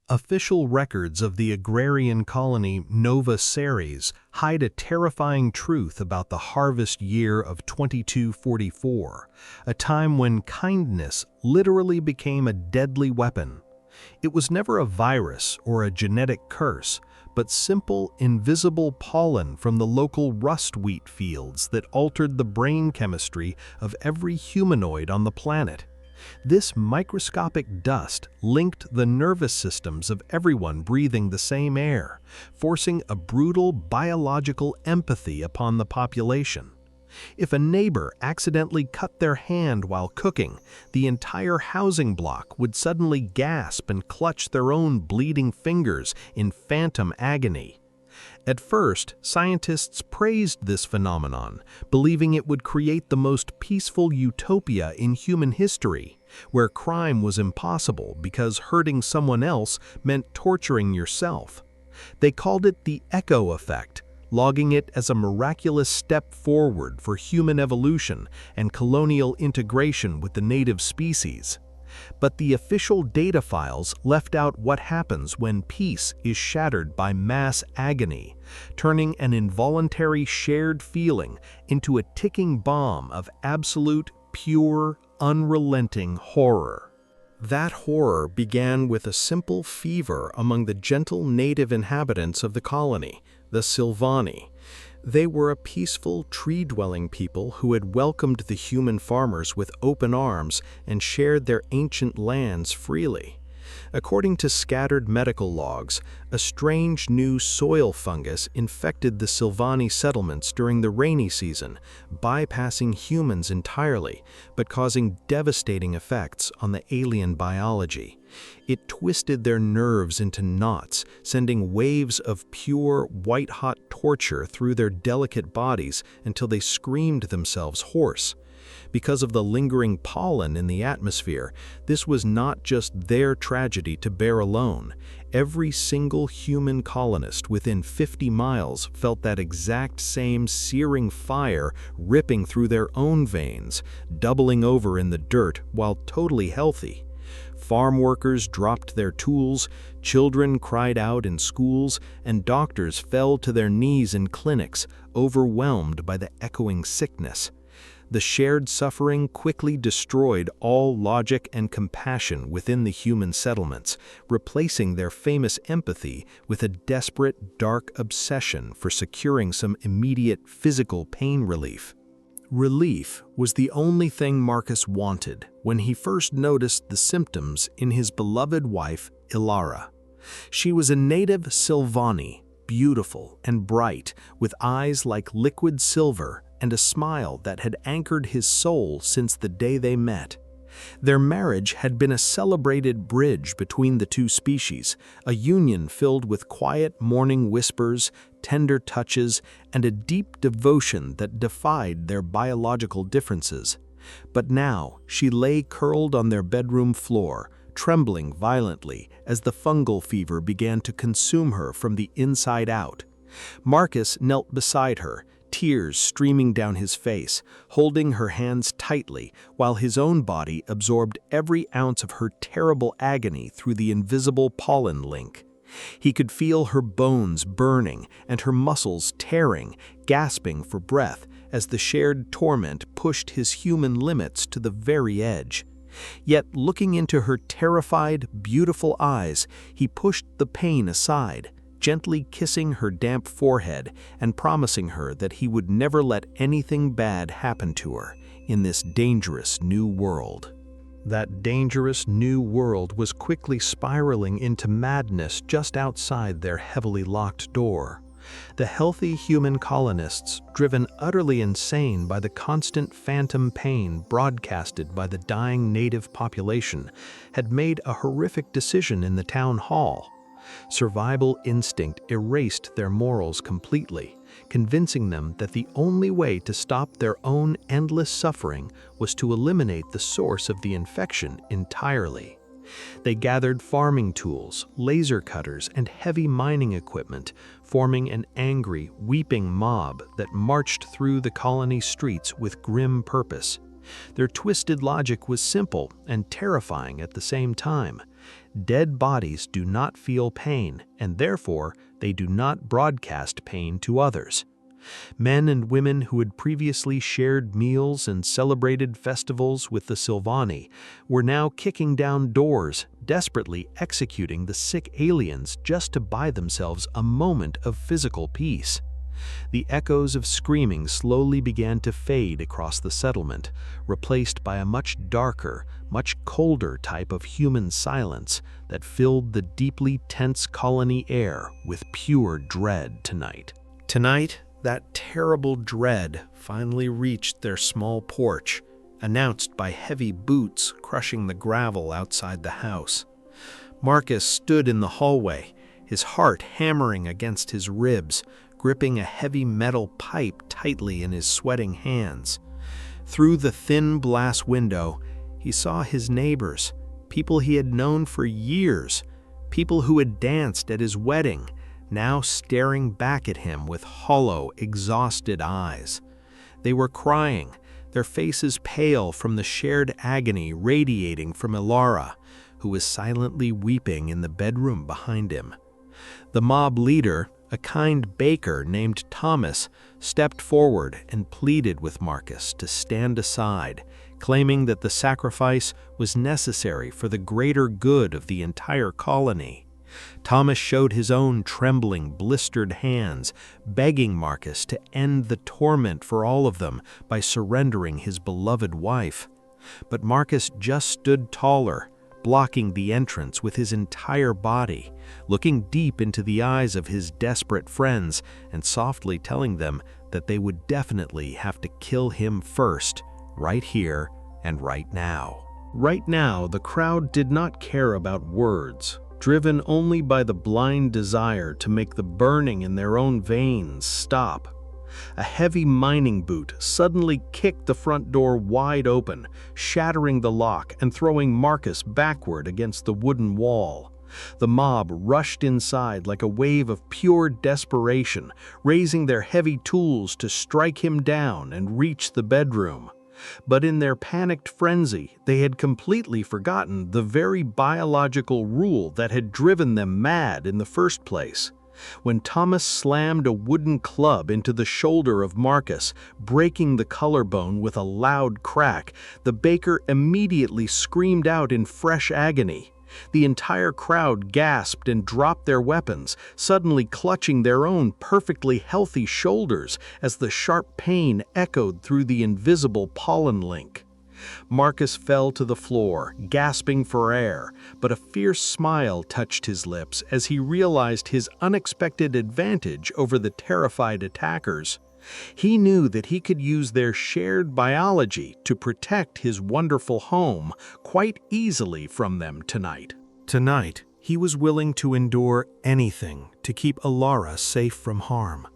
Official records of the agrarian colony Nova Ceres hide a terrifying truth about the harvest year of 2244, a time when kindness literally became a deadly weapon. It was never a virus or a genetic curse, but simple, invisible pollen from the local rust wheat fields that altered the brain chemistry of every humanoid on the planet. This microscopic dust linked the nervous systems of everyone breathing the same air, forcing a brutal biological empathy upon the population. If a neighbor accidentally cut their hand while cooking, the entire housing block would suddenly gasp and clutch their own bleeding fingers in phantom agony. At first, scientists praised this phenomenon, believing it would create the most peaceful utopia in human history, where crime was impossible because hurting someone else meant torturing yourself. They called it the echo effect, logging it as a miraculous step forward for human evolution and colonial integration with the native species. But the official data files left out what happens when peace is shattered by mass agony, turning an involuntary shared feeling into a ticking bomb of absolute, pure, unrelenting horror. That horror began with a simple fever among the gentle native inhabitants of the colony, the Silvani. They were a peaceful, tree-dwelling people who had welcomed the human farmers with open arms and shared their ancient lands freely. According to scattered medical logs, a strange new soil fungus infected the Silvani settlements during the rainy season, bypassing humans entirely, but causing devastating effects on the alien biology. It twisted their nerves into knots, sending waves of pure, white-hot torture through their delicate bodies until they screamed themselves hoarse. Because of the lingering pollen in the atmosphere, this was not just their tragedy to bear alone. Every single human colonist within 50 miles felt that exact same searing fire ripping through their own veins, doubling over in the dirt while totally healthy. Farm workers dropped their tools, children cried out in schools, and doctors fell to their knees in clinics, overwhelmed by the echoing sickness. The shared suffering quickly destroyed all logic and compassion within the human settlements, replacing their famous empathy with a desperate, dark obsession for securing some immediate physical pain relief. Relief was the only thing Marcus wanted when he first noticed the symptoms in his beloved wife, Ilara. She was a native Silvani, beautiful and bright, with eyes like liquid silver and a smile that had anchored his soul since the day they met. Their marriage had been a celebrated bridge between the two species, a union filled with quiet morning whispers, tender touches, and a deep devotion that defied their biological differences. But now she lay curled on their bedroom floor, trembling violently as the fungal fever began to consume her from the inside out. Marcus knelt beside her, tears streaming down his face, holding her hands tightly while his own body absorbed every ounce of her terrible agony through the invisible pollen link. He could feel her bones burning and her muscles tearing, gasping for breath as the shared torment pushed his human limits to the very edge. Yet, looking into her terrified, beautiful eyes, he pushed the pain aside, gently kissing her damp forehead and promising her that he would never let anything bad happen to her in this dangerous new world. That dangerous new world was quickly spiraling into madness just outside their heavily locked door. The healthy human colonists, driven utterly insane by the constant phantom pain broadcasted by the dying native population, had made a horrific decision in the town hall. Survival instinct erased their morals completely, convincing them that the only way to stop their own endless suffering was to eliminate the source of the infection entirely. They gathered farming tools, laser cutters, and heavy mining equipment, forming an angry, weeping mob that marched through the colony streets with grim purpose. Their twisted logic was simple and terrifying at the same time. Dead bodies do not feel pain, and therefore they do not broadcast pain to others. Men and women who had previously shared meals and celebrated festivals with the Silvani were now kicking down doors, desperately executing the sick aliens just to buy themselves a moment of physical peace. The echoes of screaming slowly began to fade across the settlement, replaced by a much darker, much colder type of human silence that filled the deeply tense colony air with pure dread tonight. Tonight, that terrible dread finally reached their small porch, announced by heavy boots crushing the gravel outside the house. Marcus stood in the hallway, his heart hammering against his ribs, gripping a heavy metal pipe tightly in his sweating hands. Through the thin glass window, he saw his neighbors, people he had known for years, people who had danced at his wedding, now staring back at him with hollow, exhausted eyes. They were crying, their faces pale from the shared agony radiating from Ilara, who was silently weeping in the bedroom behind him. The mob leader, a kind baker named Thomas, stepped forward and pleaded with Marcus to stand aside, claiming that the sacrifice was necessary for the greater good of the entire colony. Thomas showed his own trembling, blistered hands, begging Marcus to end the torment for all of them by surrendering his beloved wife. But Marcus just stood taller, blocking the entrance with his entire body, looking deep into the eyes of his desperate friends and softly telling them that they would definitely have to kill him first, right here and right now. Right now, the crowd did not care about words, driven only by the blind desire to make the burning in their own veins stop. A heavy mining boot suddenly kicked the front door wide open, shattering the lock and throwing Marcus backward against the wooden wall. The mob rushed inside like a wave of pure desperation, raising their heavy tools to strike him down and reach the bedroom. But in their panicked frenzy, they had completely forgotten the very biological rule that had driven them mad in the first place. When Thomas slammed a wooden club into the shoulder of Marcus, breaking the collarbone with a loud crack, the baker immediately screamed out in fresh agony. The entire crowd gasped and dropped their weapons, suddenly clutching their own perfectly healthy shoulders as the sharp pain echoed through the invisible pollen link. Marcus fell to the floor, gasping for air, but a fierce smile touched his lips as he realized his unexpected advantage over the terrified attackers. He knew that he could use their shared biology to protect his wonderful home quite easily from them tonight. Tonight, he was willing to endure anything to keep Ilara safe from harm.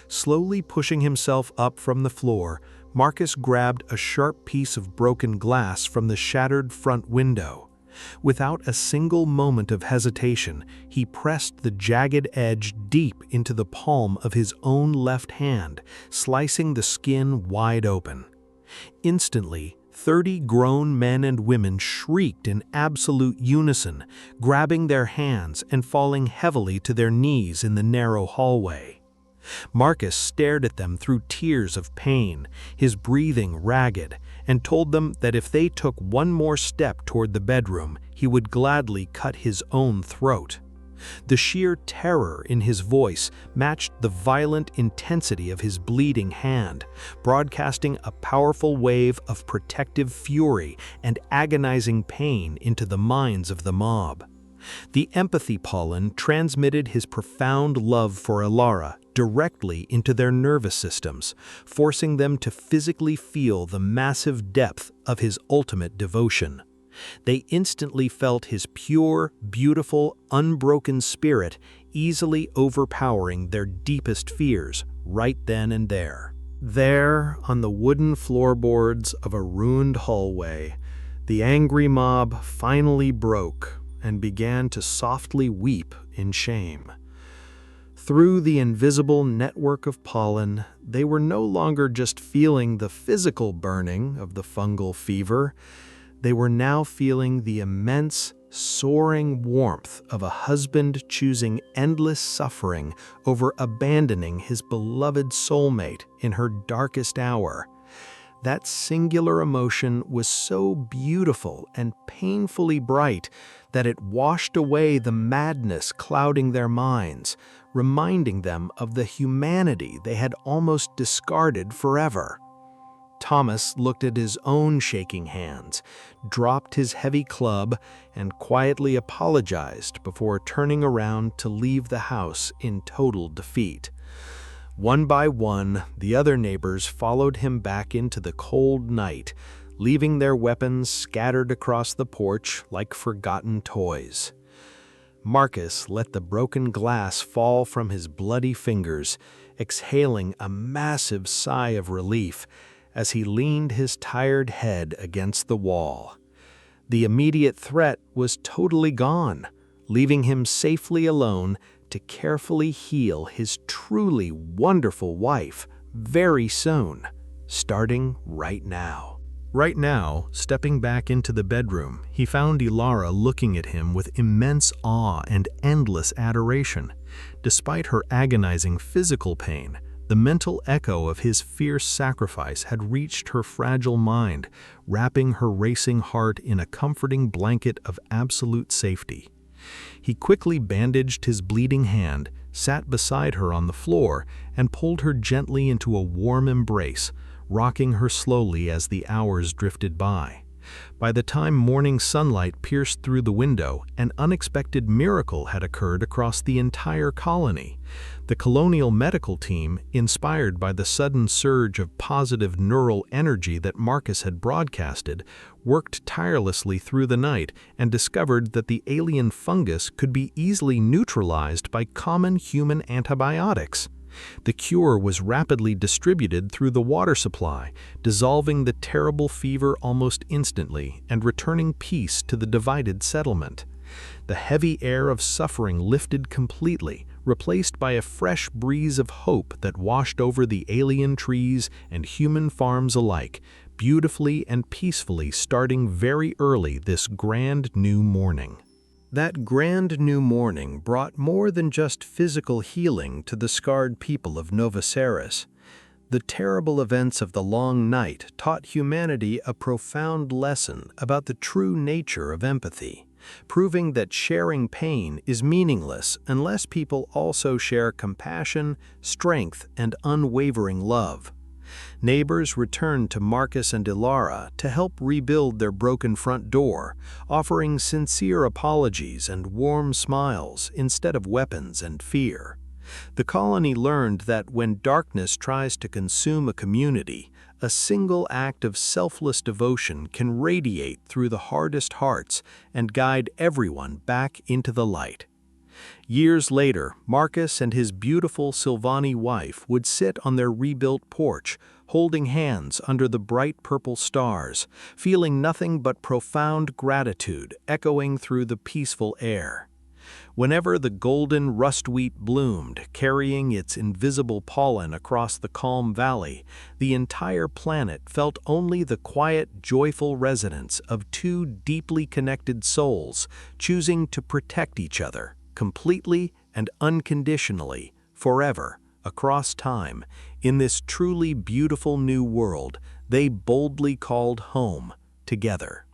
Slowly pushing himself up from the floor, Marcus grabbed a sharp piece of broken glass from the shattered front window. Without a single moment of hesitation, he pressed the jagged edge deep into the palm of his own left hand, slicing the skin wide open. Instantly, 30 grown men and women shrieked in absolute unison, grabbing their hands and falling heavily to their knees in the narrow hallway. Marcus stared at them through tears of pain, his breathing ragged, and told them that if they took one more step toward the bedroom, he would gladly cut his own throat. The sheer terror in his voice matched the violent intensity of his bleeding hand, broadcasting a powerful wave of protective fury and agonizing pain into the minds of the mob. The empathy pollen transmitted his profound love for Ilara directly into their nervous systems, forcing them to physically feel the massive depth of his ultimate devotion. They instantly felt his pure, beautiful, unbroken spirit easily overpowering their deepest fears right then and there. There, on the wooden floorboards of a ruined hallway, the angry mob finally broke and began to softly weep in shame. Through the invisible network of pollen, they were no longer just feeling the physical burning of the fungal fever. They were now feeling the immense, soaring warmth of a husband choosing endless suffering over abandoning his beloved soulmate in her darkest hour. That singular emotion was so beautiful and painfully bright that it washed away the madness clouding their minds, reminding them of the humanity they had almost discarded forever. Thomas looked at his own shaking hands, dropped his heavy club, and quietly apologized before turning around to leave the house in total defeat. One by one, the other neighbors followed him back into the cold night, leaving their weapons scattered across the porch like forgotten toys. Marcus let the broken glass fall from his bloody fingers, exhaling a massive sigh of relief as he leaned his tired head against the wall. The immediate threat was totally gone, leaving him safely alone to carefully heal his truly wonderful wife very soon, starting right now. Right now, stepping back into the bedroom, he found Ilara looking at him with immense awe and endless adoration. Despite her agonizing physical pain, the mental echo of his fierce sacrifice had reached her fragile mind, wrapping her racing heart in a comforting blanket of absolute safety. He quickly bandaged his bleeding hand, sat beside her on the floor, and pulled her gently into a warm embrace, rocking her slowly as the hours drifted by. By the time morning sunlight pierced through the window, an unexpected miracle had occurred across the entire colony. The colonial medical team, inspired by the sudden surge of positive neural energy that Marcus had broadcasted, worked tirelessly through the night and discovered that the alien fungus could be easily neutralized by common human antibiotics. The cure was rapidly distributed through the water supply, dissolving the terrible fever almost instantly and returning peace to the divided settlement. The heavy air of suffering lifted completely, replaced by a fresh breeze of hope that washed over the alien trees and human farms alike, beautifully and peacefully starting very early this grand new morning. That grand new morning brought more than just physical healing to the scarred people of Nova Ceres. The terrible events of the long night taught humanity a profound lesson about the true nature of empathy, proving that sharing pain is meaningless unless people also share compassion, strength, and unwavering love. Neighbors returned to Marcus and Ilara to help rebuild their broken front door, offering sincere apologies and warm smiles instead of weapons and fear. The colony learned that when darkness tries to consume a community, a single act of selfless devotion can radiate through the hardest hearts and guide everyone back into the light. Years later, Marcus and his beautiful Silvani wife would sit on their rebuilt porch, holding hands under the bright purple stars, feeling nothing but profound gratitude echoing through the peaceful air. Whenever the golden rust wheat bloomed, carrying its invisible pollen across the calm valley, the entire planet felt only the quiet, joyful resonance of two deeply connected souls choosing to protect each other, completely and unconditionally, forever, across time, in this truly beautiful new world they boldly called home together.